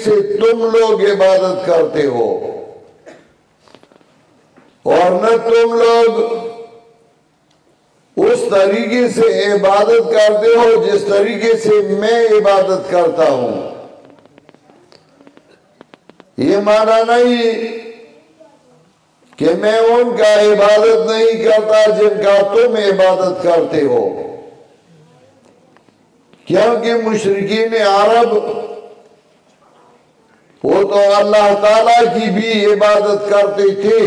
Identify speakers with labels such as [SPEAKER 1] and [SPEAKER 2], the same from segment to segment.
[SPEAKER 1] سے تم لوگ عبادت کرتے ہو، اور نہ تم لوگ اس طریقے سے عبادت کرتے ہو جس طریقے سے میں عبادت کرتا ہوں۔ یہ معنی نہیں کہ میں ان کا عبادت نہیں کرتا جن کا تم عبادت کرتے ہو، کیونکہ مشرکین عرب وہ تو اللہ تعالیٰ کی بھی عبادت کرتے تھے۔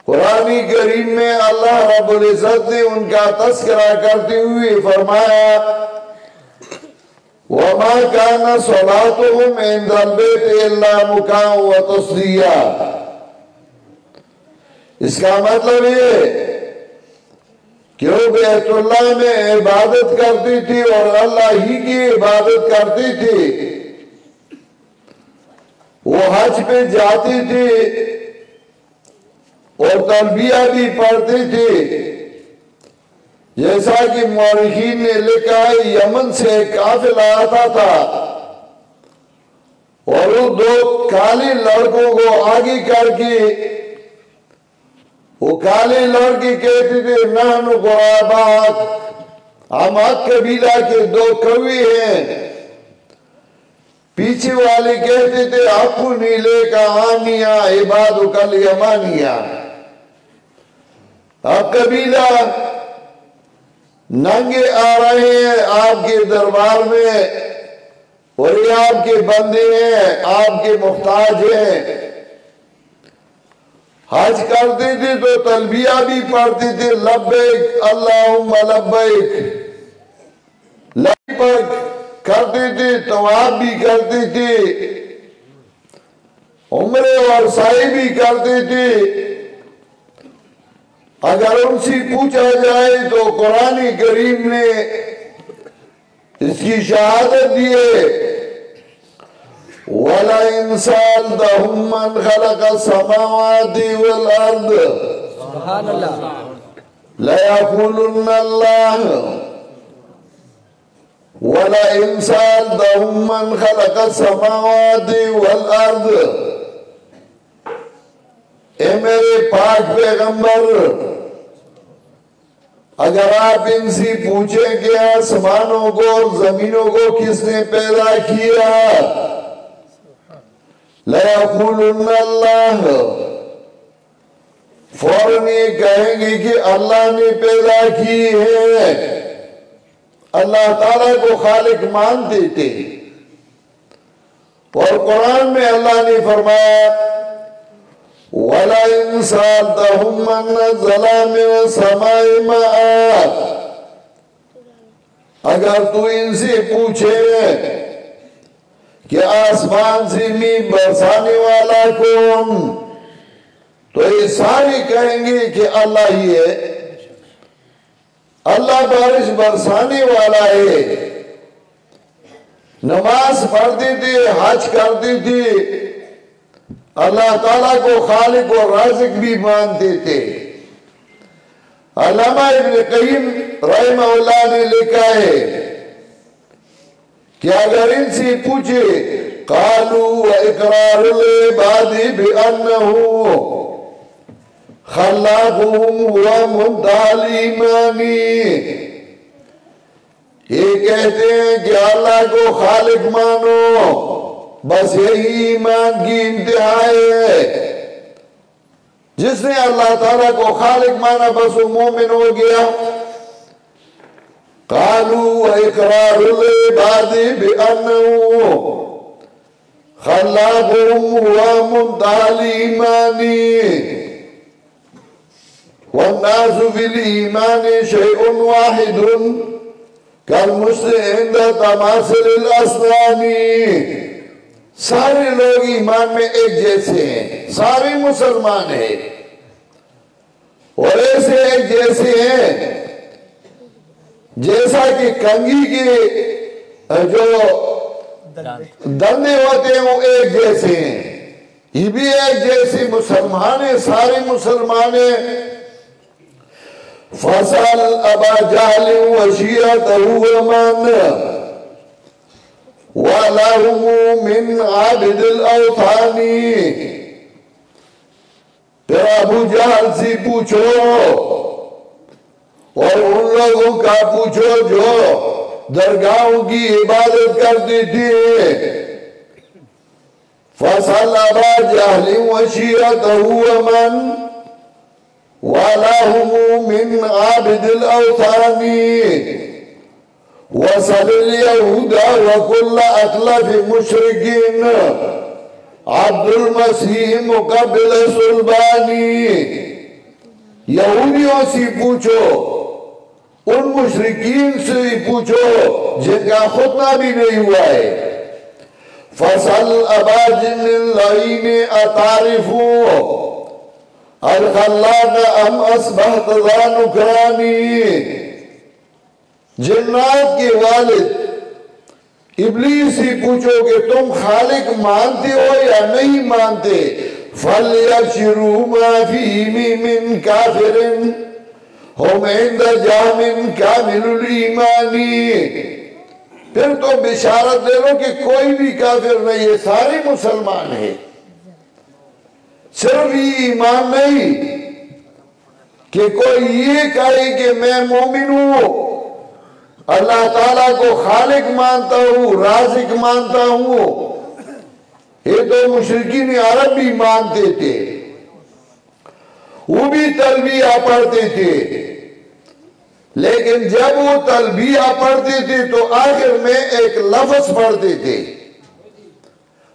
[SPEAKER 1] قرآن کریم میں اللہ رب العزت نے ان کا تذکرہ کرتے ہوئے فرمایا وَمَا كَانَ صَلَاتُهُمْ عِنْدَ الْبَيْتِ إِلَّا مُكَاءً وَتَصْدِيًّا۔ اس کا مطلب یہ کہ وہ بیت اللہ میں عبادت کرتی تھی اور اللہ ہی کی عبادت کرتی تھی۔ وہ حج پہ جاتی تھی اور تلبیہ بھی پڑھتی تھی، جیسا کہ مورخین نے لکھا ہے یمن سے ایک قافلہ آتا تھا اور وہ دو کالے لڑکوں کو آگے کر کے وہ کالے لڑکے کہتے تھے نحن غرابات، ہم قبیلہ کے دو کوے ہیں۔ پیچھے والے کہتے تھے اپنی لے کا آنیا عبادک الیمانیہ، اب قبیلہ ننگے آ رہے ہیں آپ کے دربار میں اور یہ آپ کے بندے ہیں، آپ کے محتاج ہیں۔ حج کرتے تھے تو تلبیہ بھی پڑھتے تھے لبیک اللہم لبیک، لبیک کرتے تھے، طواف بھی کرتے تھے، عمرے اور سعی بھی کرتے تھے۔ اگر ان سے پوچھا جائے تو قرآن کریم نے اس کی شہادت دی ہے وَلَئِن سَأَلْتَهُم مَّنْ خَلَقَ السَّمَاوَاتِ وَالْأَرْضَ
[SPEAKER 2] سبحان اللہ
[SPEAKER 1] لَيَقُولُنَّ اللَّهُ وَلَئِن سَأَلْتَهُم مَّنْ خَلَقَ السَّمَاوَاتِ وَالْأَرْضَ، اے میرے پاک پیغمبر، اگر آپ ان سے پوچھیں کہ آسمانوں کو اور زمینوں کو کس نے پیدا کیا، لَيَقُولُنَّ اللَّهُ، فوراً یہ کہیں گے کہ اللہ نے پیدا کی ہے۔ اللہ تعالیٰ کو خالق مانتے تھے، اور قرآن میں اللہ نے فرمایا وَلَئِن سَأَلْتَهُم مَّن نَّزَّلَ مِنَ السَّمَاءِ مَاءً، اگر تو ان سے پوچھے کہ آسمان سے می برسانے والا کون، تو یہ سارے کہیں گے کہ اللہ ہی ہے، اللہ بارش برسانے والا ہے۔ نماز پڑھتے تھے، حج کرتے تھے، اللہ تعالیٰ کو خالق و رازق بھی مانتے تھے۔ علامہ ابن قیم رحمہ اللہ نے لکھا ہے کہ اگر ان سے پوچھے قالوا وَإِقْرَارُ الْعِبَادِ بِأَنَّهُ خَلَّقَهُمْ وَمُنْتَهَى الْإِيمَانِ، یہ کہتے ہیں کہ اللہ کو خالق مانو، بس یہی ایمان کی انتہا ہے۔ جس نے اللہ تعالیٰ کو خالق مانا بس وہ مومن ہو گیا۔ قالوا وَإِقْرَارُ الْعِبَادِ بِأَنَّهُ خَلَّقَهُمْ وَمُنْتَهَى الْإِيمَانِ وَالنَّاسُ فِي الْإِيمَانِ شَيْءٌ وَاحِدٌ كَالْمُشْرِكِ عِنْدَ تَمَاثُلِ الْأَصْنَامِ، سارے لوگ ایمان میں ایک جیسے ہیں، سارے مسلمان ہیں اور ایسے ایک جیسے ہیں جیسا کہ کنگھی کے جو دندے ہوتے ہیں وہ ایک جیسے ہیں، یہ بھی ایک جیسے مسلمان ہیں، سارے مسلمان ہیں۔ فَسَأَلْ أَبَا جَهْلٍ وَشِيعَتَهُ وَمَنْ وَلَهُمْ مِنْ عَابِدِ الْأَوْثَانِ۔ پھر ابو جہل سے پوچھو اور ان لوگوں کا پوچھو جو درگاہوں کی عبادت کرتے تھے۔ فَصَلْ أَبَا جَهْلٍ وَشِيَّتَهُ وَمَنْ وَلَهُمْ مِنْ عَابِدِ الْأَوْثَانِ وَصَلِ الْيَهُودَ وَكُلَّ أَخْلَفِ مُشْرِكِينَ عبد المسیح مقبل صلبانی۔ یہودیوں سے پوچھو، ان مشرکین سے پوچھو جن کا خطبہ بھی نہیں ہوا ہے۔ فَصَلْ أَبَا جِنِّ اللَّعِينِ أَتَعْرِفُوا الْخَلَّاقَ أَمْ أَصْبَحْتَ ذَا نُكْرَانِ۔ جنات کے والد ابلیس ہی پوچھو کہ تم خالق مانتے ہو یا نہیں مانتے؟ فَلْيَبْشِرُوا مَا فِيهِ مِنْ كَافِرٍ هُمْ عِنْدَ جَهْمٍ كَامِلُ الْإِيمَانِ۔ پھر تو بشارت دے لو کہ کوئی بھی کافر نہیں ہے، سارے مسلمان ہیں۔ صرف یہ ایمان نہیں کہ کوئی یہ کہے کہ میں مومن ہوں، اللہ تعالیٰ کو خالق مانتا ہوں، رازق مانتا ہوں۔ یہ تو مشرکین عرب بھی مانتے تھے، وہ بھی تلبیہ پڑھتے تھے، لیکن جب وہ تلبیہ پڑھتے تھے تو آخر میں ایک لفظ پڑھتے تھے۔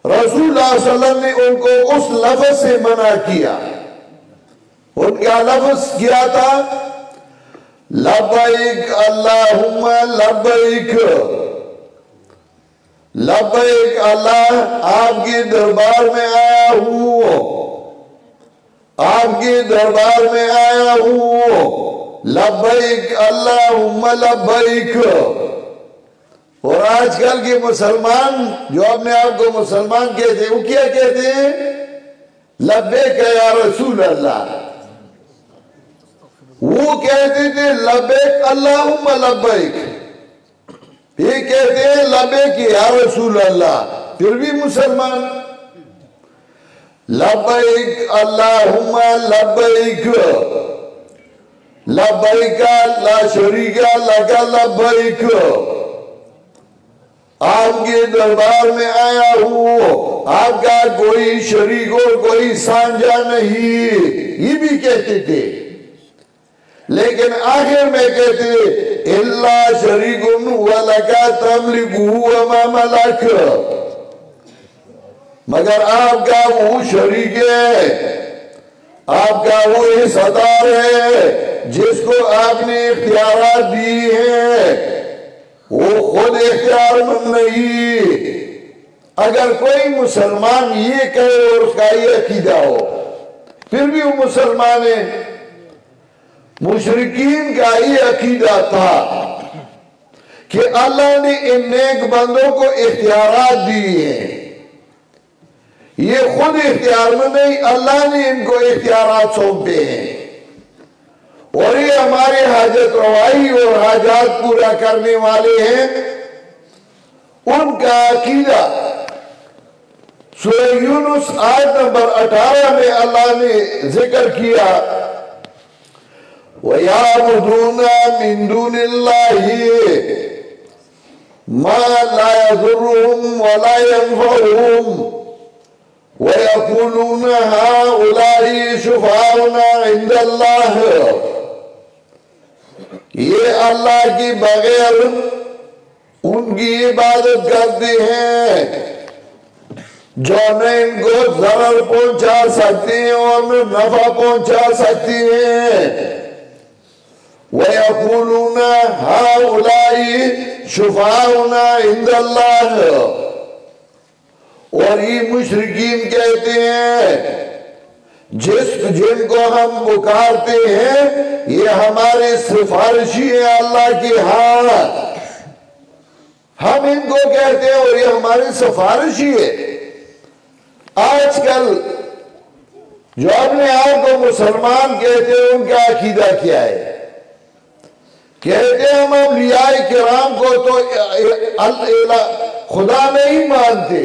[SPEAKER 1] رسول اللہ صلی اللہ علیہ وسلم نے ان کو اس لفظ سے منع کیا۔ ان کا لفظ کیا تھا؟ لبیک اللہم لبیک، لبیک اللہ آپ کے دربار میں آیا ہوں، آپ کے دربار میں آیا ہوں، لبیک اللہم لبیک۔ اور آج کل کے مسلمان جو اپنے آپ کو مسلمان کہتے ہیں وہ کیا کہتے ہیں؟ لبیک یا رسول اللہ۔ وہ کہتے تھے لبیک اللہم لبیک، یہ کہتے ہیں لبیک یا رسول اللہ، پھر بھی مسلمان۔ لبیک اللہم لبیک، لبیک لا شریک لک لبیک، آپ کے دربار میں آیا ہوں، آپ کا کوئی شریک اور کوئی سانجا نہیں، یہ بھی کہتے تھے۔ لیکن آخر میں کہتے اِلَّا شَرِيكٌ وَلَكَ تَمْلِكُهُ وَمَا مَلَكَ، مگر آپ کا وہ شریک ہے، آپ کا وہ حصہ دار ہے جس کو آپ نے اختیارات دی ہیں، وہ خود اختیار مند نہیں۔ اگر کوئی مسلمان یہ کہے اور اس کا یہ عقیدہ ہو پھر بھی وہ مسلمان ہے۔ مشرکین کا یہ عقیدہ تھا کہ اللہ نے ان نیک بندوں کو اختیارات دی ہیں، یہ خود اختیار میں نہیں، اللہ نے ان کو اختیارات سونپے ہیں، اور یہ ہمارے حاجت روائی اور حاجات پورا کرنے والے ہیں۔ ان کا عقیدہ سورہ یونس آیت نمبر 18 میں اللہ نے ذکر کیا، وَيَعْبُدُونَ مِن دُونِ اللَّهِ مَا لَا يَضُرُّهُمْ وَلَا يَنفَعُهُمْ وَيَقُولُونَ هَؤُلَاءِ شُفَعَاؤُنَا عِندَ اللَّهِ، یہ اللہ کے بغیر ان کی عبادت کرتے ہیں جو نہ ان کو ضرر پہنچا سکتے ہیں اور نہ نفع پہنچا سکتے ہیں۔ وَيَقُولُونَ هَؤُلَاءِ شُفَعَاؤُنَا عِندَ اللَّهِ، اور یہ مشرکین کہتے ہیں جن کو ہم پکارتے ہیں یہ ہمارے سفارشی ہیں اللہ کے ہاں، ہم ان کو کہتے ہیں اور یہ ہمارے سفارشی ہے۔ آج کل جو اپنے آپ کو مسلمان کہتے ہیں ان کا عقیدہ کیا ہے؟ کہتے ہیں ہم اولیاء کرام کو تو خدا نہیں مانتے،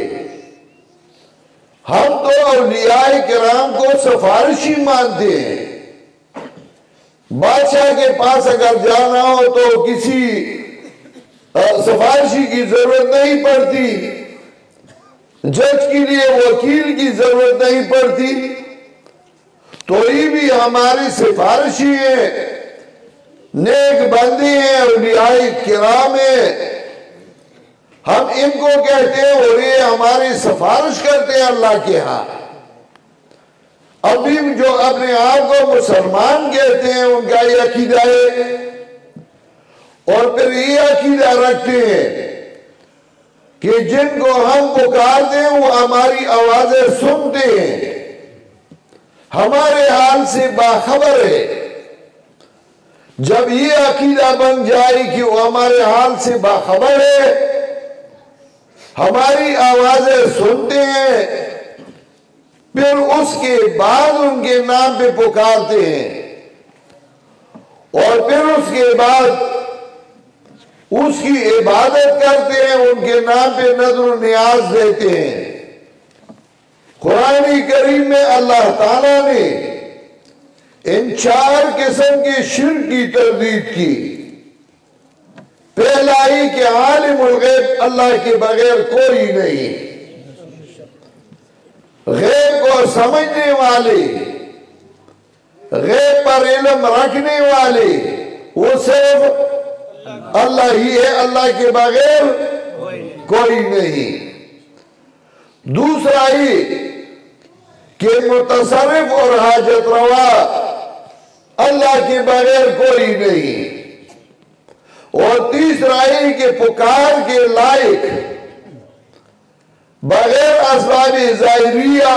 [SPEAKER 1] ہم تو اولیاء کرام کو سفارشی مانتے ہیں۔ بادشاہ کے پاس اگر جانا ہو تو کسی سفارشی کی ضرورت نہیں پڑتی، جج کے لیے وکیل کی ضرورت نہیں پڑتی، تو یہ بھی ہماری سفارشی ہیں، نیک بندی ہیں، اولیاء کرام ہیں، ہم ان کو کہتے ہیں اور یہ ہماری سفارش کرتے ہیں اللہ کے ہاں۔ ابھی جو اپنے آپ کو مسلمان کہتے ہیں ان کا یہ عقیدہ ہے، اور پھر یہ عقیدہ رکھتے ہیں کہ جن کو ہم پکارتے ہیں وہ ہماری آوازیں سنتے ہیں، ہمارے حال سے باخبر ہے۔ جب یہ عقیدہ بن جائے کہ وہ ہمارے حال سے باخبر ہے، ہماری آوازیں سنتے ہیں، پھر اس کے بعد ان کے نام پہ پکارتے ہیں، اور پھر اس کے بعد اس کی عبادت کرتے ہیں، ان کے نام پہ نظر و نیاز دیتے ہیں۔ قرآن کریم میں اللہ تعالیٰ نے ان 4 قسم کے شرک کی تردید کی۔ پہلا ہی کہ عالم الغیب، اللہ کے بغیر کوئی نہیں، غیب کو سمجھنے والے، غیب پر علم رکھنے والے وہ صرف اللہ ہی ہے، اللہ کے بغیر کوئی نہیں۔ دوسرا ہی کہ متصرف اور حاجت روا، اللہ کے بغیر کوئی نہیں۔ اور تیسرا ہی کہ پکار کے لائق بغیر اسباب ظاہریہ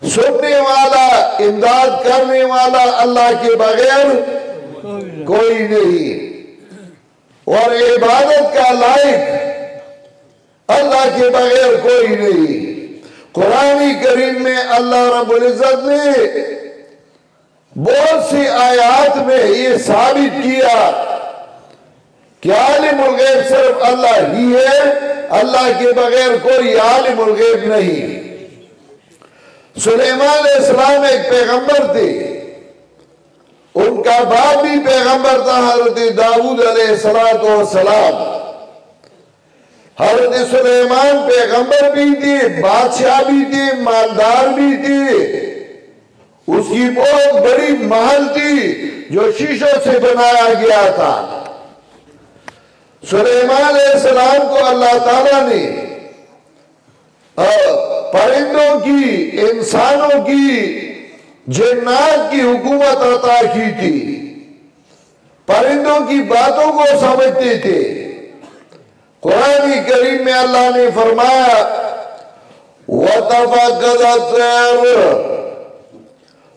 [SPEAKER 1] سننے والا، امداد کرنے والا اللہ کے بغیر کوئی نہیں، اور عبادت کا لائق اللہ کے بغیر کوئی نہیں۔ قرآن کریم میں اللہ رب العزت نے بہت سی آیات میں یہ ثابت کیا کہ عالم الغیب صرف اللہ ہی ہے، اللہ کے بغیر کوئی عالم الغیب نہیں۔ سلیمان علیہ السلام ایک پیغمبر تھے، ان کا باپ بھی پیغمبر تھا، حضرت داؤد علیہ السلام۔ حضرت سلیمان پیغمبر بھی تھے، بادشاہ بھی تھے، مالدار بھی تھے، اس کی بہت بڑی محل تھی جو شیشوں سے بنایا گیا تھا۔ سلیمان علیہ السلام کو اللہ تعالیٰ نے پرندوں کی، انسانوں کی، جنات کی حکومت عطا کی تھی، پرندوں کی باتوں کو سمجھتے تھے۔ قرآن کریم میں اللہ نے فرمایا وَتَفَقَّدَ الطَّيْرَ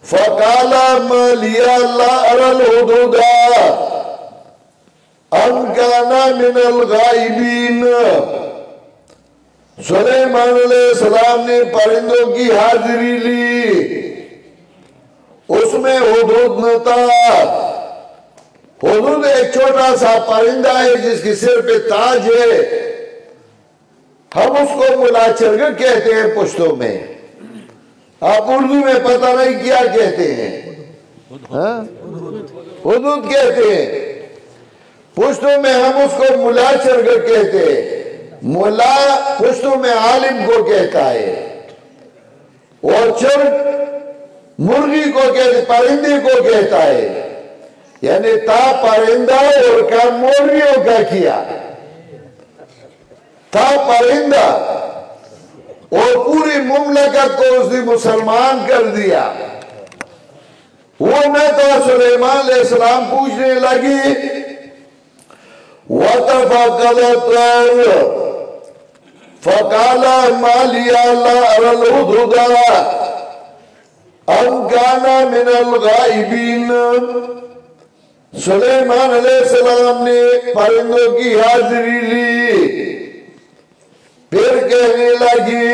[SPEAKER 1] فَقَالَ مَا لِيَ لَا أَرَى الْهُدْهُدَ أَمْ كَانَ مِنَ الْغَائِبِينَ۔ سلیمان علیہ السلام نے پرندوں کی حاضری لی، اس میں ہدہد نہ تھا۔ ہدہد ایک چھوٹا سا پرندہ ہے جس کے سر پہ تاج ہے، ہم اس کو ملا چرگ کہتے ہیں پشتوں میں۔ آپ اردو میں پتہ نہیں کیا کہتے ہیں، ہدہد کہتے ہیں، پشتوں میں ہم اس کو ملا چرگ کہتے ہیں۔ ملا پشتوں میں عالم کو کہتا ہے، اور چرگ مرغی کو کہتے، پرندے کو کہتا ہے، یعنی تا پرندہ اور کام موریوں کا کیا، تا پرندہ اور پوری مملکت کو اس نے مسلمان کر دیا۔ وہ نہ تو سلیمان علیہ السلام پوچھنے لگی وَتَفَقَّدَ الطَّيْرَ فَقَالَ مَا لِيَ لَا أَرَى الْهُدْهُدَ أَمْ كَانَ مِنَ الْغَائِبِينَ۔ سلیمان علیہ السلام نے پرندوں کی حاضری لی، پھر کہنے لگی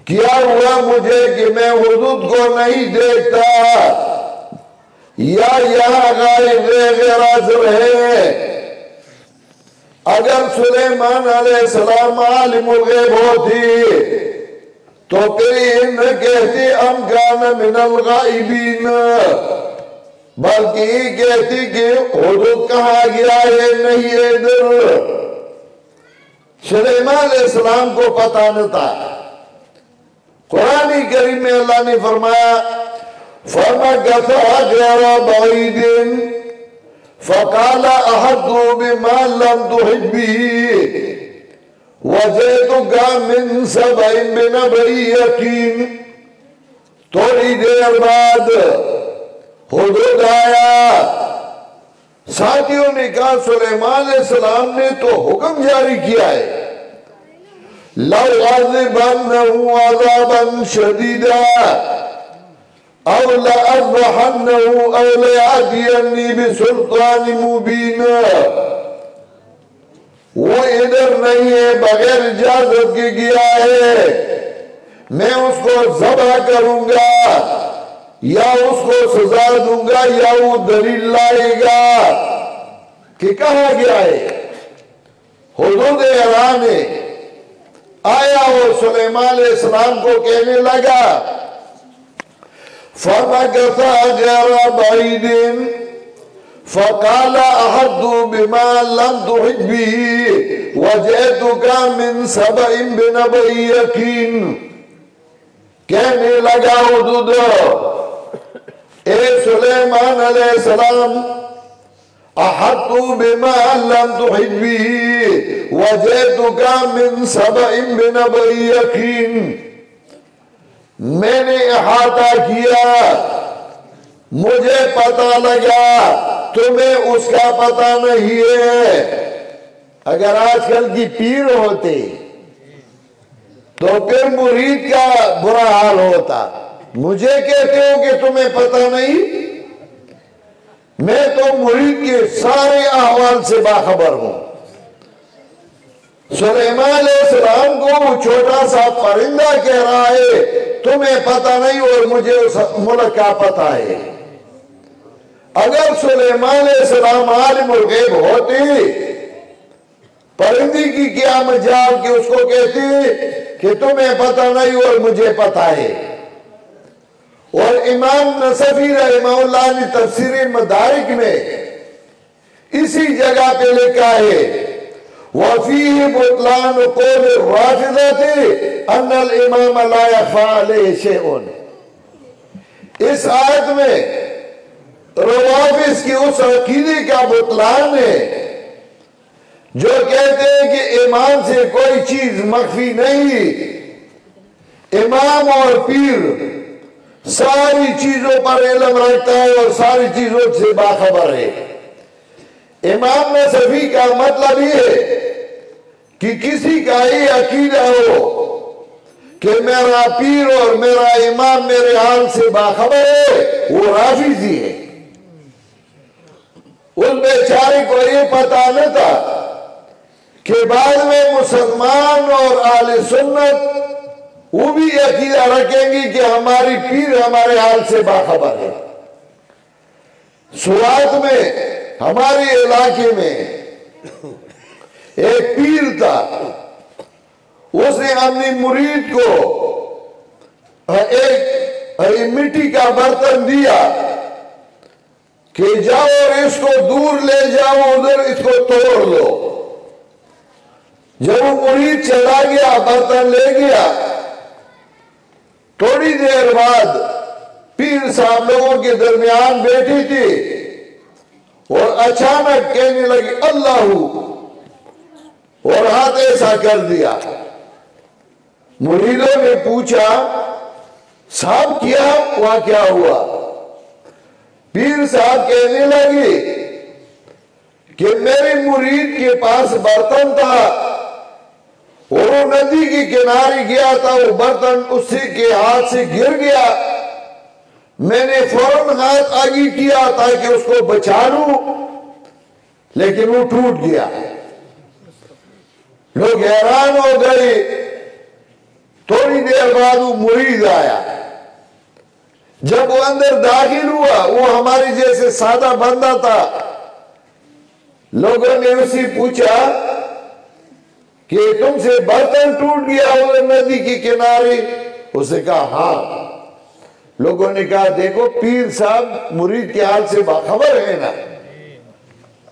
[SPEAKER 1] کیا ہوا مجھے کہ میں ہدہد کو نہیں دیکھتا، یا یہاں غائب غیر حاضر ہے، اگر سلیمان علیہ السلام عالم الغیب ہوتی تو پھر یہ نہ کہتی ام کان من الغائبین، بلکہ یہ کہتی کہ حدود کہاں گیا ہے، نہیں ہے ادھر۔ سلیمان علیہ السلام کو پتہ نہ تھا۔ قرآن کریم میں اللہ نے فرمایا فَمَكَثَ غَيْرَ بَعِيدٍ فَقَالَ أَحَطْتُ بِمَا لَمْ تُحِطْ بِهِ وَجِئْتُكَ مِنْ سَبَإٍ بِنَبَإٍ يَقِينٍ۔ تھوڑی دیر بعد حدود آیا۔ ساتھیوں نے کہا سلیمان علیہ السلام نے تو حکم جاری کیا ہے لَأُعَذِّبَنَّهُ عَذَابًا شَدِيدًا أَوْ لَأَذْبَحَنَّهُ أَوْ لَيَأْتِيَنِّي بِسُلْطَانٍ مُبِينٍ۔ وہ ادھر نہیں ہے، بغیر اجازت کے گیا ہے، میں اس کو ذبح کروں گا یا اس کو سزا دوں گا یا وہ دلیل لائے گا کہ کہاں گیا ہے۔ حدود اعلان ہے۔ آیا وہ سلیمان علیہ السلام کو کہنے لگا فَمَكَثَ غَيْرَ بَعِيدٍ فَقَالَ أَحَطْتُ بِمَا لَمْ تُحِطْ بِهِ وَجِئْتُكَ مِنْ سَبَإٍ بِنَبَإٍ يَقِينٍ۔ کہنے لگا حدود اے سلیمان علیہ السلام احطت بما لم تحط به وجئتك من سبأ بنبأ یقین، میں نے احاطہ کیا، مجھے پتہ لگا، تمہیں اس کا پتہ نہیں ہے۔ اگر آج کل کی پیر ہوتے تو پھر مرید کا برا حال ہوتا۔ مجھے کہتے ہو کہ تمہیں پتہ نہیں، میں تو مرید کے سارے احوال سے باخبر ہوں۔ سلیمان علیہ السلام کو وہ چھوٹا سا پرندہ کہہ رہا ہے تمہیں پتہ نہیں اور مجھے اس ملک کا پتہ ہے۔ اگر سلیمان علیہ السلام عالم الغیب ہوتی، پرندی کی کیا مجال کہ اس کو کہتی کہ تمہیں پتہ نہیں اور مجھے پتہ ہے۔ اور امام نصفی رحمہ اللہ نے تفسیر مدارک میں اسی جگہ پہ لکھا ہے وَفِيهِ بُطْلَانُ قَوْلِ الرَّافِضَةِ أَنَّ الْإِمَامَ لَا يَخْفَىٰ عَلَيْهِ شَيْءٌ۔ اس آیت میں روافض کی اس عقیدے کا بطلان ہے جو کہتے ہیں کہ امام سے کوئی چیز مخفی نہیں، امام اور پیر ساری چیزوں پر علم رکھتا ہے اور ساری چیزوں سے باخبر ہے۔ امام نصفی کا مطلب یہ ہے کہ کسی کا یہ عقیدہ ہو کہ میرا پیر اور میرا امام میرے حال سے باخبر ہے، وہ رافضی ہے۔ اس بیچارے کو یہ پتہ نہ تھا کہ بعد میں مسلمان اور اہل سنت وہ بھی عقیدہ رکھیں گی کہ ہماری پیر ہمارے حال سے باخبر ہے۔ سوات میں ہمارے علاقے میں ایک پیر تھا، اس نے اپنی مرید کو ایک مٹی کا برتن دیا کہ جاؤ اور اس کو دور لے جاؤ، ادھر اس کو توڑ لو۔ جب وہ مرید چلا گیا، برتن لے گیا، تھوڑی دیر بعد پیر صاحب لوگوں کے درمیان بیٹھی تھی اور اچانک کہنے لگی اللہ، اور ہاتھ ایسا کر دیا۔ مریدوں نے پوچھا صاحب کیا وہاں کیا ہوا؟ پیر صاحب کہنے لگی کہ میرے مرید کے پاس برتن تھا اور وہ ندی کی کنارے گیا تھا، وہ برتن اسی کے ہاتھ سے گر گیا، میں نے فوراً ہاتھ آگے کیا تاکہ اس کو بچا لوں، لیکن وہ ٹوٹ گیا۔ لوگ حیران ہو گئے۔ تھوڑی دیر بعد وہ مرید آیا، جب وہ اندر داخل ہوا، وہ ہمارے جیسے سادہ بندہ تھا، لوگوں نے اسے پوچھا کہ تم سے برتن ٹوٹ گیا ادھر ندی کے کنارے؟ اس نے کہا ہاں۔ لوگوں نے کہا دیکھو پیر صاحب مرید کے حال سے باخبر ہے نا۔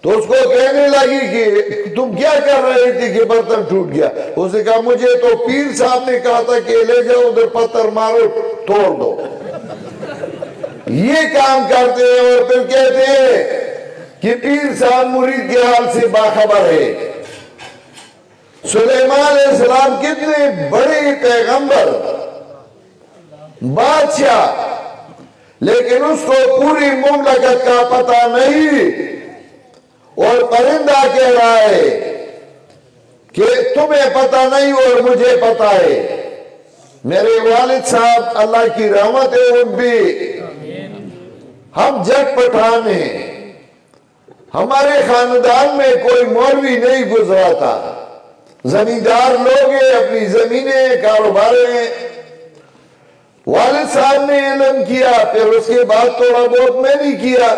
[SPEAKER 1] تو اس کو کہنے لگی کہ تم کیا کر رہے تھے کہ برتن ٹوٹ گیا؟ اس نے کہا مجھے تو پیر صاحب نے کہا تھا کہ لے جاؤ ادھر پتھر مارو توڑ دو۔ یہ کام کرتے ہیں اور پھر کہتے ہیں کہ پیر صاحب مرید کے حال سے باخبر ہے۔ سلیمان علیہ السلام کتنے بڑے پیغمبر، بادشاہ، لیکن اس کو پوری مملکت کا پتہ نہیں، اور پرندہ کہہ رہا ہے کہ تمہیں پتہ نہیں اور مجھے پتہ ہے۔ میرے والد صاحب اللہ کی رحمت ہے، ان بھی ہم جٹ پٹھان ہیں، ہمارے خاندان میں کوئی مولوی نہیں گزرا تھا، زمیندار لوگ ہیں، اپنی زمینیں کاروبار ہیں۔ والد صاحب نے علم کیا، پھر اس کے بعد تھوڑا بہت میں نے کیا۔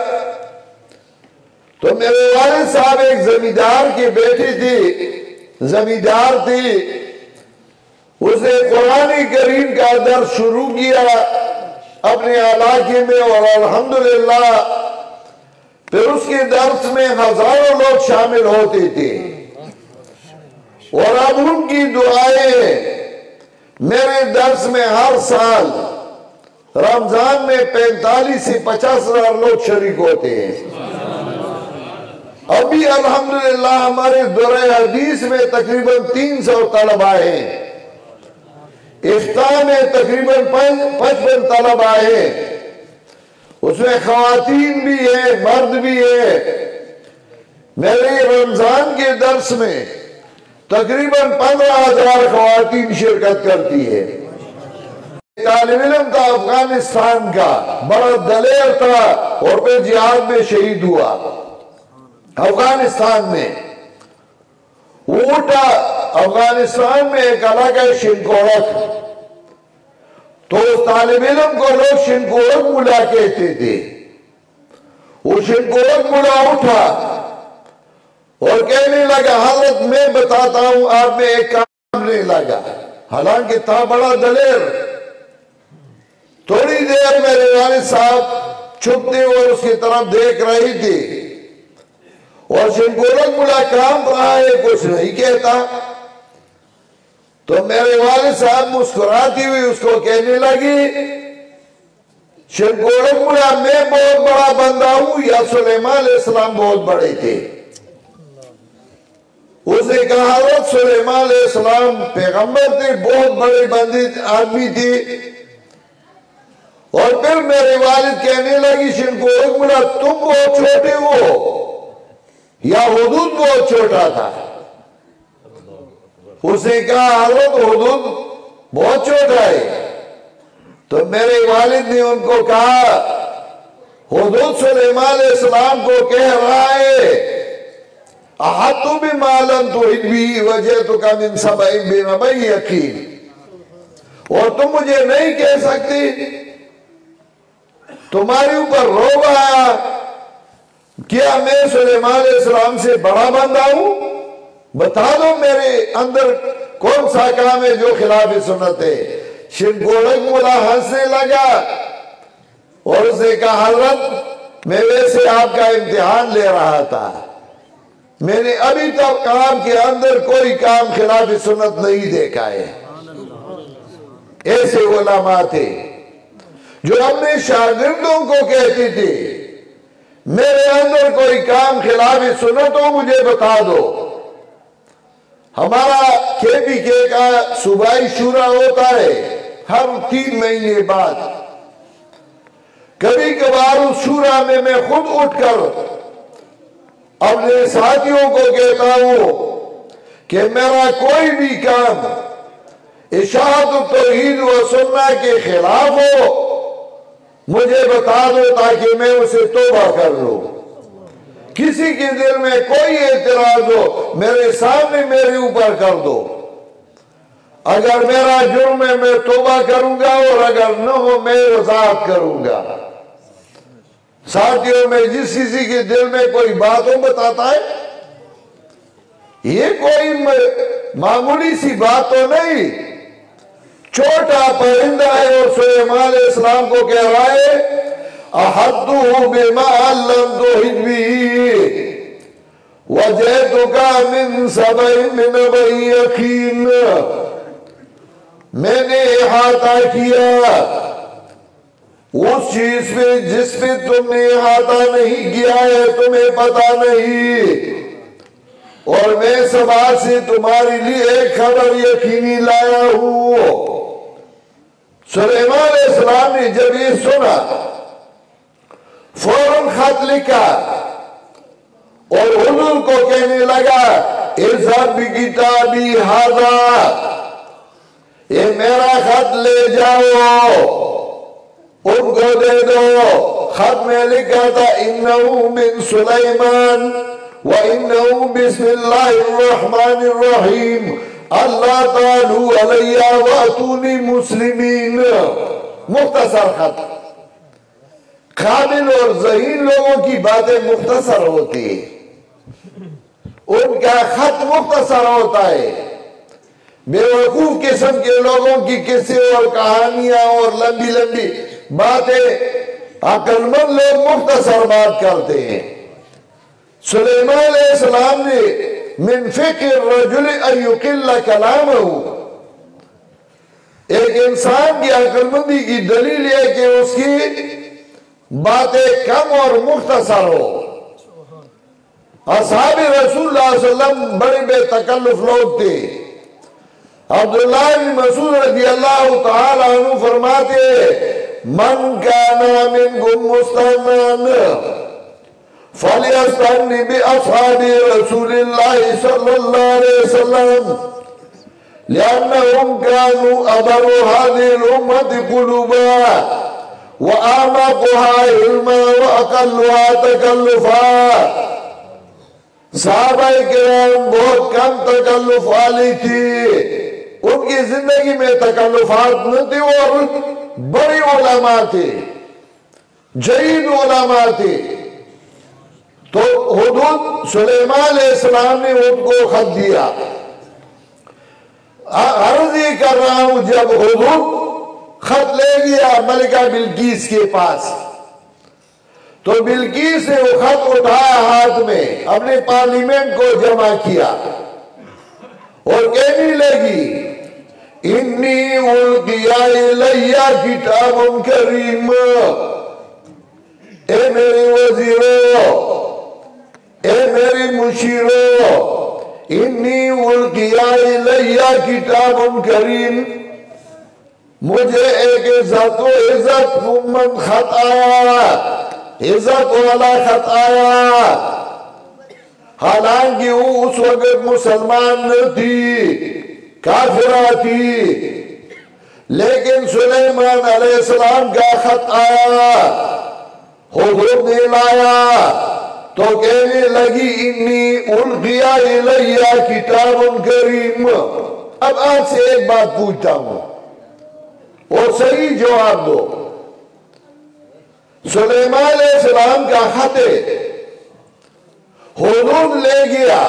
[SPEAKER 1] تو میرے والد صاحب ایک زمیندار کے بیٹے تھے، زمیندار تھی، اس نے قرآن کریم کا درس شروع کیا اپنے علاقے میں، اور الحمدللہ پھر اس کے درس میں ہزاروں لوگ شامل ہوتے تھے، اور اب ان کی دعائیں میرے درس میں ہر سال رمضان میں 45 سے 50 ہزار لوگ شریک ہوتے ہیں۔ ابھی الحمدللہ ہمارے دورہ حدیث میں تقریباً 300 طلبہ ہیں، افتاح میں تقریباً 55 طلبہ ہیں، اس میں خواتین بھی ہیں، مرد بھی ہیں۔ میرے رمضان کے درس میں تقریباً 15,000 خواتین شرکت کرتی ہے۔ طالب علم تھا افغانستان کا، بڑا دلیر تھا، اور پھر جہاد میں شہید ہوا افغانستان میں۔ وہ اٹھا افغانستان میں ایک علاقہ ہے شنکورک، تو اس طالب علم کو لوگ شنکورک ملا کہتے تھے۔ وہ شنکورک ملا اٹھا اور کہنے لگا حضرت میں بتاتا ہوں، آپ میں ایک کام کرنے لگا، حالانکہ تھا بڑا دلیر۔ تھوڑی دیر میرے والد صاحب چھپ تھے اور اس کی طرف دیکھ رہی تھی، اور شنکورک ملا کام رہا ہے، کچھ نہیں کہتا۔ تو میرے والد صاحب مسکراتی ہوئی اس کو کہنے لگی شنکورک ملا میں بہت بڑا بندہ ہوں یا سلیمان علیہ السلام بہت بڑے تھے؟ اس نے کہا حضرت سلیمان علیہ السلام پیغمبر تھے، بہت بڑے بندے آدمی تھے۔ اور پھر میرے والد کہنے لگی شنکورک ملا تم بہت چھوٹے ہو یا حدود بہت چھوٹا تھا؟ اس نے کہا حضرت حدود بہت چھوٹا ہے۔ تو میرے والد نے ان کو کہا حدود سلیمان علیہ السلام کو کہہ رہا ہے احاطوا بما لم تحط به وجئتک من سبأ بنبأ یقین، اور تم مجھے نہیں کہہ سکتی، تمہارے اوپر روب آیا، کیا میں سلیمان علیہ السلام سے بڑا بندہ ہوں؟ بتا دو میرے اندر کون سا کام ہے جو خلاف سنت ہے۔ شنکورک ملا ہنسنے لگا اور اس نے کہا حضرت میں ویسے آپ کا امتحان لے رہا تھا، میں نے ابھی تک آپ کے اندر کوئی کام خلاف سنت نہیں دیکھا ہے۔ ایسے علماء تھے جو اپنے شاگردوں کو کہتے تھے میرے اندر کوئی کام خلاف سنت ہو مجھے بتا دو۔ ہمارا KPK کا صوبائی شورا ہوتا ہے ہر 3 مہینے بعد، کبھی کبھار اس شورا میں خود اٹھ کر اپنے ساتھیوں کو کہتا ہوں کہ میرا کوئی بھی کام اشاعت التوحید و سنت کے خلاف ہو مجھے بتا دو تاکہ میں اسے توبہ کر لوں۔ کسی کے دل میں کوئی اعتراض ہو میرے سامنے میرے اوپر کر دو، اگر میرا جرم ہے میں توبہ کروں گا، اور اگر نہ ہو میں وضاحت کروں گا۔ ساتھیوں میں جس کسی کے دل میں کوئی بات ہو بتاتا ہے، یہ کوئی معمولی سی بات تو نہیں، چھوٹا پرندہ ہے اور سلیمان علیہ السلام کو کہہ رہا ہے احدہ بما علمتہ بہ وجئتک من سبع بنبأ یقین، میں نے احاطہ کیا اس چیز پہ جس پہ تم نے احاطہ نہیں کیا ہے، تمہیں پتہ نہیں، اور میں سبا سے تمہارے لیے ایک خبر یقینی لایا ہوں۔ سلیمان علیہ السلام نے جب یہ سنا فوراً خط لکھا اور حضور کو کہنے لگا اذهب بکتابی ھذا، یہ میرا خط لے جاؤ ان کو دے دو۔ خط میں لکھا تھا انہو من سلیمان وَإِنَّهُ بِسْمِ اللَّهِ الرَّحْمَنِ الرَّحِيمِ اللہ تعالیٰ علیہ وَأْتُونِي مُسْلِمِينَ، مختصر خط۔ قابل اور ذہین لوگوں کی باتیں مختصر ہوتی ہیں، ان کا خط مختصر ہوتا ہے۔ بے وقوف قسم کے لوگوں کی قصے اور کہانیاں اور لمبی لمبی باتیں عقل مند لوگ مختصر بات کرتے ہیں۔ سلیمان علیہ السلام نے من فقہ الرجل ان یقل کلامہ، ایک انسان کی عقل مندی کی دلیل ہے کہ اس کی باتیں کم اور مختصر ہو۔ اصحاب رسول اللہ صلی اللہ علیہ وسلم بڑے بے تکلف لوگ تھے۔ عبداللہ بن مسعود رضی اللہ تعالی عنہ فرماتے من کان منکم مستنان فَلْيَسْتَنِّ بِأَصْحَابِ رَسُولِ اللَّهِ صَلَّى اللَّهُ عَلَيْهِ وسلم لِأَنَّهُمْ كَانُوا أَبَرُّ هَذِهِ الْأُمَّةِ قُلُوبًا وَأَعْمَقُهَا عِلْمًا وَأَقَلُّهَا تَكَلُّفًا۔ صحابہ کرام بہت کم تکلف والی تھی، ان کی زندگی میں تکلفات نہ تھی اور بڑی علماء تھے، جید علماء تھے۔ تو حضور سلیمان علیہ السلام نے ان کو خط دیا۔ عرض ہی کر رہا ہوں جب حضور خط لے گیا ملکہ بلقیس کے پاس، تو بلقیس نے وہ خط اٹھایا ہاتھ میں، اپنے پارلیمنٹ کو جمع کیا اور کہنے لگی انی القی الی کتاب کریم، اے میرے وزیروں، اے میری مشیروں، انی القی الی کتاب کریم، مجھے ایک عزت مند خط آیا، عزت والا خط آیا۔ حالانکہ وہ اس وقت مسلمان نہ تھی، کافرہ تھی، لیکن سلیمان علیہ السلام کا خط آیا، حضور نے لایا تو کہنے لگی انی القی الی کتاب کریم۔ اب آج سے ایک بات پوچھتا ہوں اور صحیح جواب دو۔ سلیمان علیہ السلام کا خط حضور لے گیا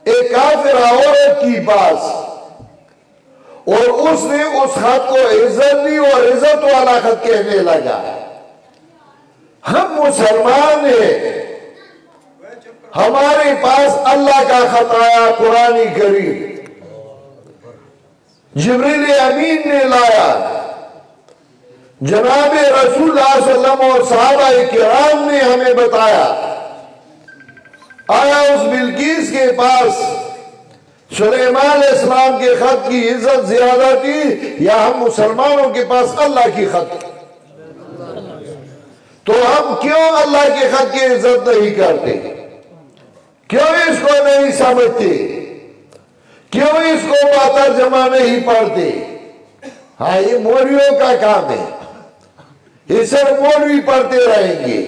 [SPEAKER 1] ایک کافر عورت کی پاس اور اس نے اس خط کو عزت دی اور عزت والا خط کہنے لگا۔ ہم مسلمان ہیں، ہمارے پاس اللہ کا خط آیا قرآن کریم، جبریل امین نے لایا، جناب رسول اللہ صلی اللہ علیہ وسلم اور صحابہ کرام نے ہمیں بتایا۔ آیا اس بلقیس کے پاس سلیمان علیہ السلام کے خط کی عزت زیادہ تھی یا ہم مسلمانوں کے پاس اللہ کی خط؟ تو ہم کیوں اللہ کے خط کی عزت نہیں کرتے؟ کیوں اس کو نہیں سمجھتے؟ کیوں اس کو ترجمہ نہیں پڑھتے؟ ہاں یہ مولویوں کا کام ہے، یہ صرف مولوی پڑھتے رہیں گے،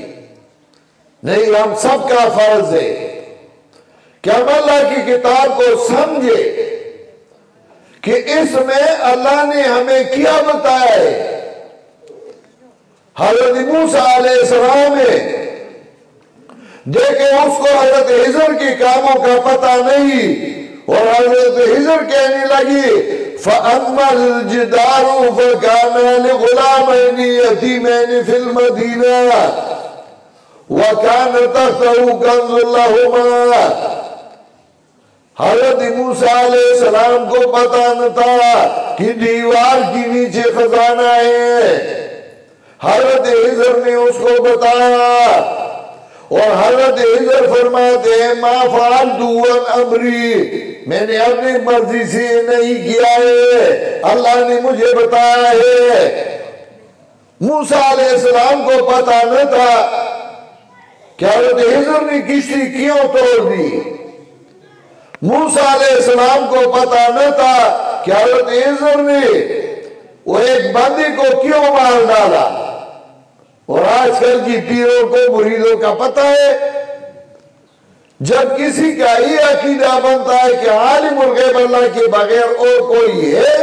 [SPEAKER 1] نہیں، ہم سب کا فرض ہے کہ ہم اللہ کی کتاب کو سمجھے کہ اس میں اللہ نے ہمیں کیا بتایا ہے۔ حضرت موسیٰ علیہ السلام دیکھیں اس کو حضرت خضر کے کاموں کا پتہ نہیں، اور حضرت خضر کہنے لگی فَأَمَّا الْجِدَارُ فَكَانَ لِغُلَامَيْنِ يَتِيمَيْنِ فِي الْمَدِينَةِ وَكَانَ تَحْتَهُ كَنْزٌ لَهُمَا۔ حضرت موسیٰ علیہ السلام کو پتہ نہ تھا کہ دیوار کے نیچے خزانہ ہے، حضرت خضر نے اس کو بتایا، اور حضرت خضر فرماتے ہیں ما فعلت عن امری، میں نے اپنی مرضی سے نہیں کیا ہے، اللہ نے مجھے بتایا ہے۔ موسیٰ علیہ السلام کو پتہ نہ تھا کہ حضرت خضر نے کشتی کیوں توڑ دی، موسیٰ علیہ السلام کو پتہ نہ تھا کہ حضرت خضر نے وہ ایک بندے کو کیوں مار ڈالا۔ اور آج کل کی پیروں کو مریدوں کا پتہ ہے، جب کسی کا یہ عقیدہ بنتا ہے کہ عالم الغیب اللہ کے بغیر اور کوئی ہے،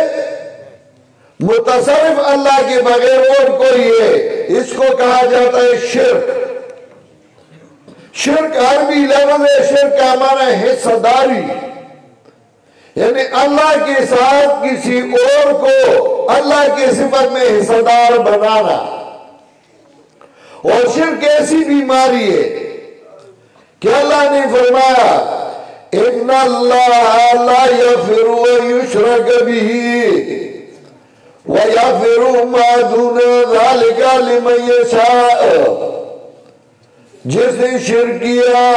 [SPEAKER 1] متصرف اللہ کے بغیر اور کوئی ہے، اس کو کہا جاتا ہے شرک۔ شرک عربی لفظ ہے، شرک کا معنی ہے حصہ داری، یعنی اللہ کے ساتھ کسی اور کو اللہ کی صفت میں حصہ دار بنانا۔ اور شرک ایسی بیماری ہے کہ اللہ نے فرمایا اِنَّ اللَّهَ لَا يَغْفِرُ وَيُشْرَكَ بِهِ وَيَغْفِرُ مَا دُونَ ذَلِكَ لِمَن يَشَاءُ۔ جس نے شرک کیا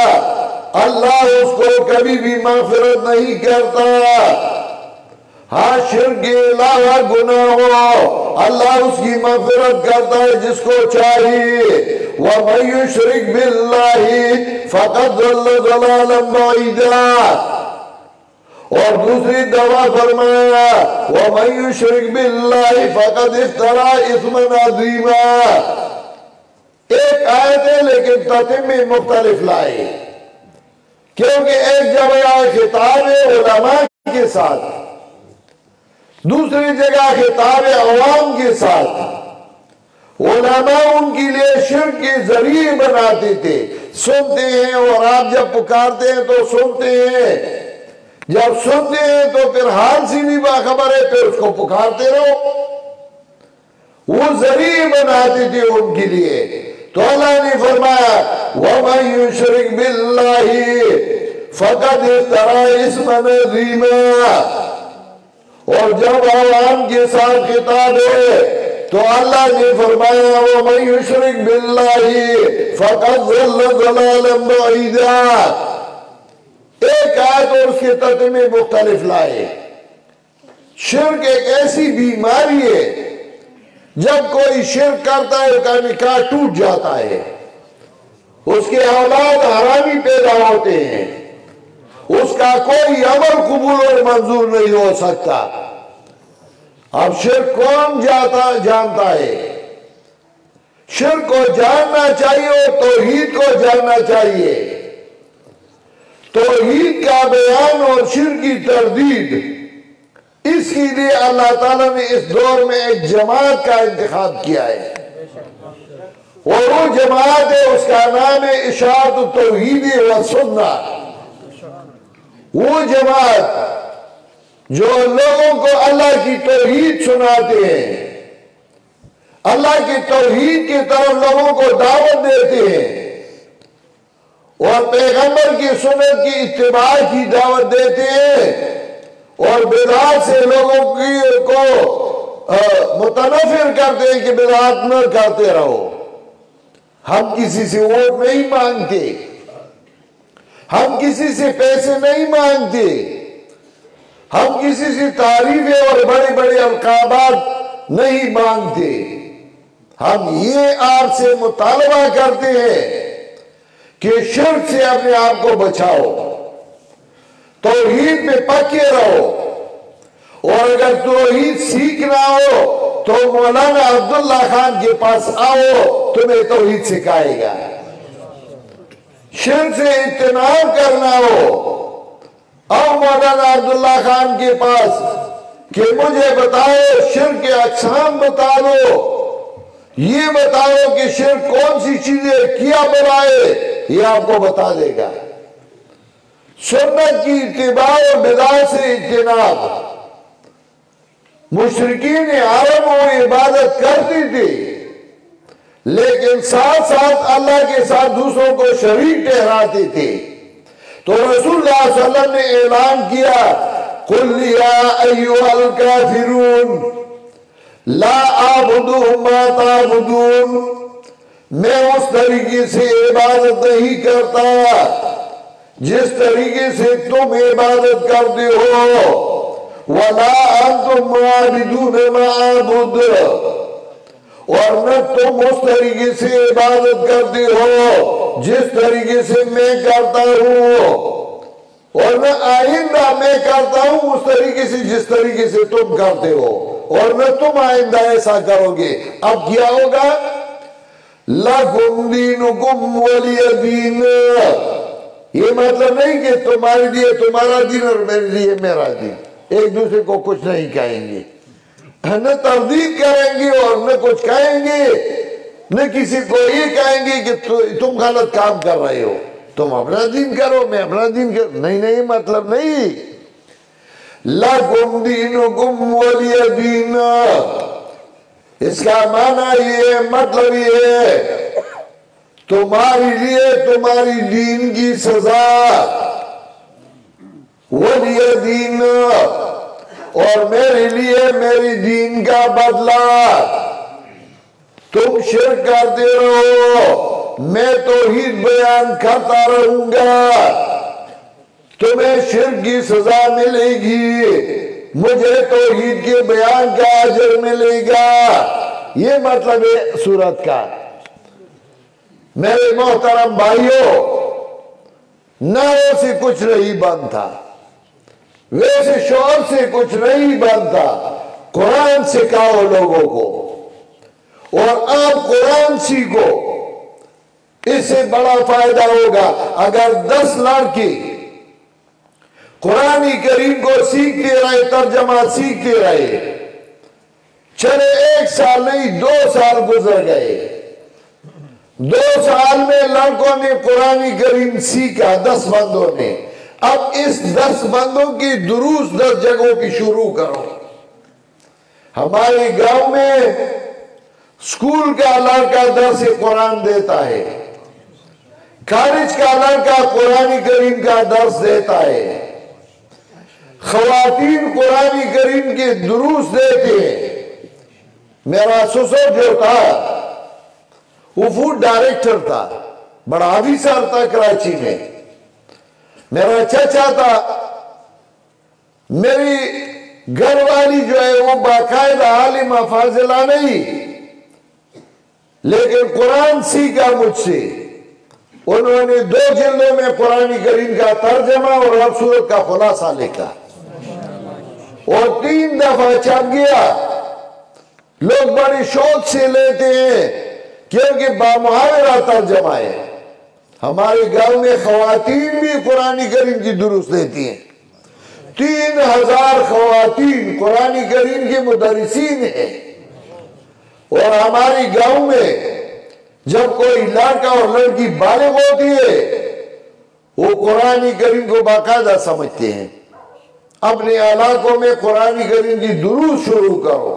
[SPEAKER 1] اللہ اس کو کبھی بھی مغفرت نہیں کرتا، ہاں شرک کے علاوہ گناہ ہو اللہ اس کی مغفرت کرتا ہے جس کو چاہیے۔ وَمَن يُشْرِكْ بِاللَّهِ فَقَدْ ضَلَّ ضَلَالًا بَعِيدًا۔ اور دوسری دفعہ فرمایا وَمَن يُشْرِكْ بِاللَّهِ فَقَدْ افْتَرَىٰ إِثْمًا عَظِيمًا۔ ایک آیت ہے لیکن تتمہ مختلف لائے، کیونکہ ایک جگہ خطاب علماء کے ساتھ، دوسری جگہ خطاب عوام کے ساتھ۔ علماء ان کے لیے شرک کے ذریعے بناتے تھے، سنتے ہیں اور آپ جب پکارتے ہیں تو سنتے ہیں، جب سنتے ہیں تو پھر حال سے بھی باخبر ہے، پھر اس کو پکارتے رہو۔ وہ ذریعے بناتے تھے ان کے لیے، تو اللہ نے فرمایا وَمَن يُشْرِكْ بِاللَّهِ فَقَدْ افْتَرَىٰ إِثْمًا عَظِيمًا۔ اور جب عوام کے ساتھ خطاب ہے تو اللہ نے فرمایا وَمَن يُشْرِكْ بِاللَّهِ فَقَدْ ضَلَّ ضَلَالًا بَعِيدًا۔ ایک آیت اور اس کے ترجمے مختلف لائے۔ شرک ایک ایسی بیماری ہے، جب کوئی شرک کرتا ہے اس کا نکاح ٹوٹ جاتا ہے، اس کے اولاد حرامی پیدا ہوتے ہیں، اس کا کوئی عمل قبول اور منظور نہیں ہو سکتا۔ اب شرک کون جانتا ہے؟ شرک کو جاننا چاہیے اور توحید کو جاننا چاہیے۔ توحید کا بیان اور شرک کی تردید، اس کے لیے اللہ تعالیٰ نے اس دور میں ایک جماعت کا انتخاب کیا ہے، اور وہ جماعت ہے، اس کا نام ہے اشاعت التوحید والسنہ۔ وہ جماعت جو لوگوں کو اللہ کی توحید سناتے ہیں، اللہ کی توحید کی طرف لوگوں کو دعوت دیتے ہیں، اور پیغمبر کی سنت کی اتباع کی دعوت دیتے ہیں، اور بدعات سے لوگوں کو متنفر کرتے ہیں کہ بدعات نہ کرتے رہو۔ ہم کسی سے ووٹ نہیں مانگتے، ہم کسی سے پیسے نہیں مانگتے، ہم کسی سے تعریفیں اور بڑے بڑے القابات نہیں مانگتے۔ ہم یہ آپ سے مطالبہ کرتے ہیں کہ شرک سے اپنے آپ کو بچاؤ، توحید میں پکے رہو، اور اگر توحید سیکھنا ہو تو مولانا عبداللہ خان کے پاس آؤ، تمہیں توحید سکھائے گا۔ شرک سے اجتناب کرنا ہو، آؤ مولانا عبداللہ خان کے پاس کہ مجھے بتاؤ شرک کے اقسام بتا دو، یہ بتاؤ کہ شرک کون سی چیزیں کیا بلائے یہ آپ کو بتا دے گا۔ سنت کی اتباع اور بدعت سے اجتناب۔ مشرکین عرب وہ عبادت کرتی تھی لیکن ساتھ ساتھ اللہ کے ساتھ دوسروں کو شریک ٹھہراتی تھی، تو رسول اللہ صلی اللہ علیہ وسلم نے اعلان کیا قُلْ يَا أَيُّهَا الْكَافِرُونَ لا اعبد ما تعبدون، میں اس طریقے سے عبادت نہیں کرتا جس طریقے سے تم عبادت کرتے ہو، وَلَا أَنْتُمْ عَابِدُونَ مَا أَعْبُدُ، اور نہ تم اس طریقے سے عبادت کرتے ہو جس طریقے سے میں کرتا ہوں، اور نہ آئندہ میں کرتا ہوں اس طریقے سے جس طریقے سے تم کرتے ہو، اور نہ تم آئندہ ایسا کرو گے۔ اب کیا ہوگا؟ لَكُمْ دِينُكُمْ وَلِيَ دِينِ، یہ مطلب نہیں کہ تمہارے لیے تمہارا دین اور میرے لیے میرا دین، ایک دوسرے کو کچھ نہیں کہیں گے، نہ تردید کریں گے اور نہ کچھ کہیں گے، نہ کسی کو یہ کہیں گے کہ تم غلط کام کر رہے ہو، تم اپنا دین کرو میں اپنا دین کرو، نہیں مطلب نہیں۔ لَكُمْ دِينُكُمْ وَلِيَ دِينَ، اس کا معنی یہ مطلب یہ ہے تمہاری لیے تمہاری دین کی سزا، وَلِيَ دِينَ، اور میرے لیے میری دین کا بدلہ۔ تم شرک کرتے رہو میں توحید بیان کرتا رہوں گا، تمہیں شرک کی سزا ملے گی، مجھے توحید کے بیان کا اجر ملے گا، یہ مطلب ہے سورت کا۔ میرے محترم بھائیوں، نعروں سے کچھ نہیں بنتا، ویسے شعر سے کچھ نہیں بنتا، قرآن سکھاؤ لوگوں کو، اور آپ قرآن سیکھو، اس سے بڑا فائدہ ہوگا۔ اگر 10 لڑکی قرآن کریم کو سیکھتے رہے، ترجمہ سیکھتے رہے، چلے 1 سال نہیں 2 سال گزر گئے، 2 سال میں لڑکوں نے قرآن کریم سیکھا، 10 بندوں نے، اب اس 10 بندوں کی دروس 10 جگہوں کی شروع کرو۔ ہمارے گاؤں میں اسکول کا لڑکا درس قرآن دیتا ہے، کالج کا لڑکا قرآن کریم کا درس دیتا ہے، خواتین قرآن کریم کے دروس دیتے ہیں۔ میرا سسر جو تھا وہ فوڈ ڈائریکٹر تھا، بڑا آفیسر تھا کراچی میں، میرا چچا تھا، میری گھر والی جو ہے وہ باقاعدہ عالمہ فاضلہ نہیں، لیکن قرآن سیکھا مجھ سے۔ انہوں نے 2 جلدوں میں قرآن کریم کا ترجمہ اور ہر سورت کا خلاصہ لکھا، اور 3 دفعہ چھپ گیا۔ لوگ بڑے شوق سے لیتے ہیں کیونکہ بامحاورہ ترجمہ ہے۔ ہمارے گاؤں میں خواتین بھی قرآن کریم کی دروس دیتی ہیں، 3000 خواتین قرآن کریم کے مدرسین ہیں، اور ہمارے گاؤں میں جب کوئی لڑکا اور لڑکی بالغ ہوتی ہے وہ قرآن کریم کو باقاعدہ سمجھتے ہیں۔ اپنے علاقوں میں قرآن کریم کی دروس شروع کرو،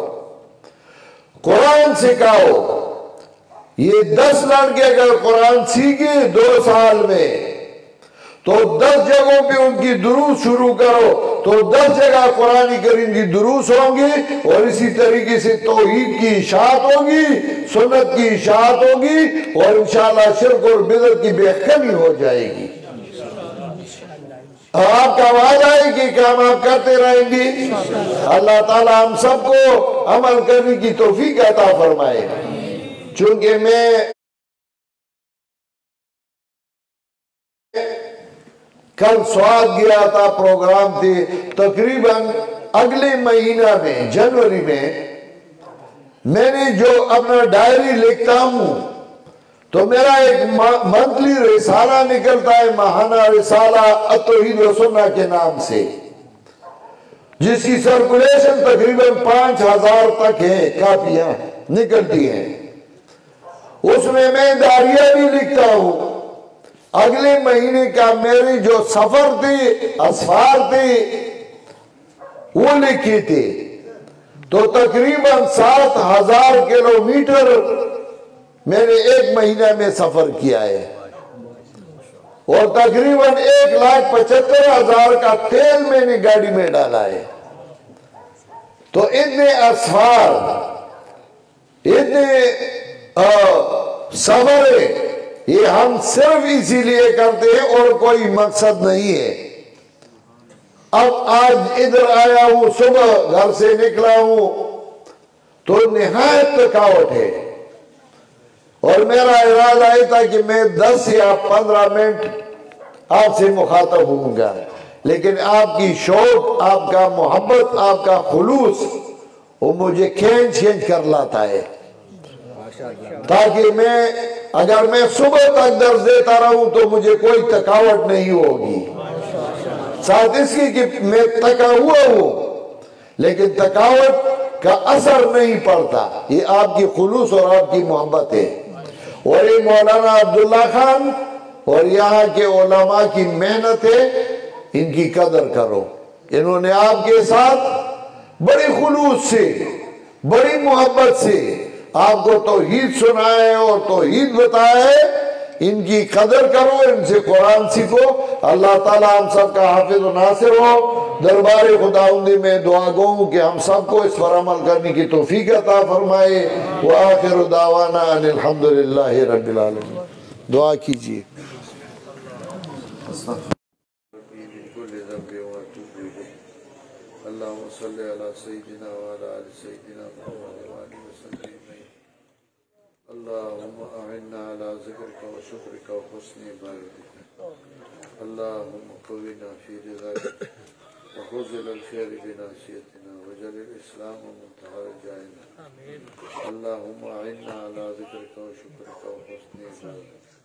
[SPEAKER 1] قرآن سکھاؤ۔ یہ 10 لڑکے اگر قرآن سیکھے 2 سال میں تو 10 جگہوں پہ ان کی دروس شروع کرو، تو 10 جگہ قرآن کریم کی دروس ہوں گی، اور اسی طریقے سے توحید کی اشاعت ہوگی، سنت کی اشاعت ہوگی، اور انشاءاللہ شرک اور بدعت کی بے کمی ہو جائے گی۔ آپ کا وعدہ ہے کہ کام آپ کرتے رہیں گے۔ اللہ تعالی ہم سب کو عمل کرنے کی توفیق عطا فرمائے۔ چونکہ میں کل سوات گیا تھا، پروگرام تھے، تقریباً اگلے مہینہ میں جنوری میں نے جو اپنا ڈائری لکھتا ہوں تو میرا ایک منتھلی رسالہ نکلتا ہے، ماہانہ رسالہ التوحید و سنہ کے نام سے، جس کی سرکولیشن تقریباً 5000 تک ہے، کاپیاں نکلتی ہیں۔ اس میں داریاں بھی لکھتا ہوں، اگلے مہینے کا میری جو سفر تھی، اسفار تھی، وہ لکھی تھی، تو تقریباً 7,000 کلومیٹر میں نے ایک مہینہ میں سفر کیا ہے، اور تقریباً 1,75,000 کا تیل میں نے گاڑی میں ڈالا ہے۔ تو اتنے اسفار، اتنے سفر، یہ ہم صرف اسی لیے کرتے ہیں اور کوئی مقصد نہیں ہے۔ اب آج ادھر آیا ہوں، صبح گھر سے نکلا ہوں تو نہایت تھکاوٹ ہے، اور میرا ارادہ یہ تھا کہ میں 10 یا 15 منٹ آپ سے مخاطب ہوں گا، لیکن آپ کی شوق، آپ کا محبت، آپ کا خلوص وہ مجھے کھینچ کر لاتا ہے، تاکہ اگر میں صبح تک درس دیتا رہوں تو مجھے کوئی تھکاوٹ نہیں ہوگی، ساتھ اس کی کہ میں تھکا ہوا ہوں لیکن تھکاوٹ کا اثر نہیں پڑتا۔ یہ آپ کی خلوص اور آپ کی محبت ہے، اور یہ مولانا عبداللہ خان اور یہاں کے علماء کی محنت ہے، ان کی قدر کرو۔ انہوں نے آپ کے ساتھ بڑی خلوص سے، بڑی محبت سے آپ کو توحید سنائے اور توحید بتائے، ان کی قدر کرو، ان سے قرآن سیکھو۔ اللہ تعالیٰ ہم سب کا حافظ و ناصر ہو۔ دربار خداوندی میں دعا گو ہوں کہ ہم سب کو اس پر عمل کرنے کی توفیق عطا فرمائے۔ وآخر دعوانا ان الحمدللہ رب العالمین۔ دعا کیجئے۔ اللہم صلی علی سیدنا وعلی آل سیدنا محمد وآلہ وسلم۔ اللہم اعنا علی ذکرک و شکرک و حسن عبادتک۔ اللہم قوینا فی رضاک وخذل الخیر بناسیتنا وجل الاسلام منتہى رجائنا۔ اللہم اعنا علی ذکرک و شکرک و حسن عبادتک۔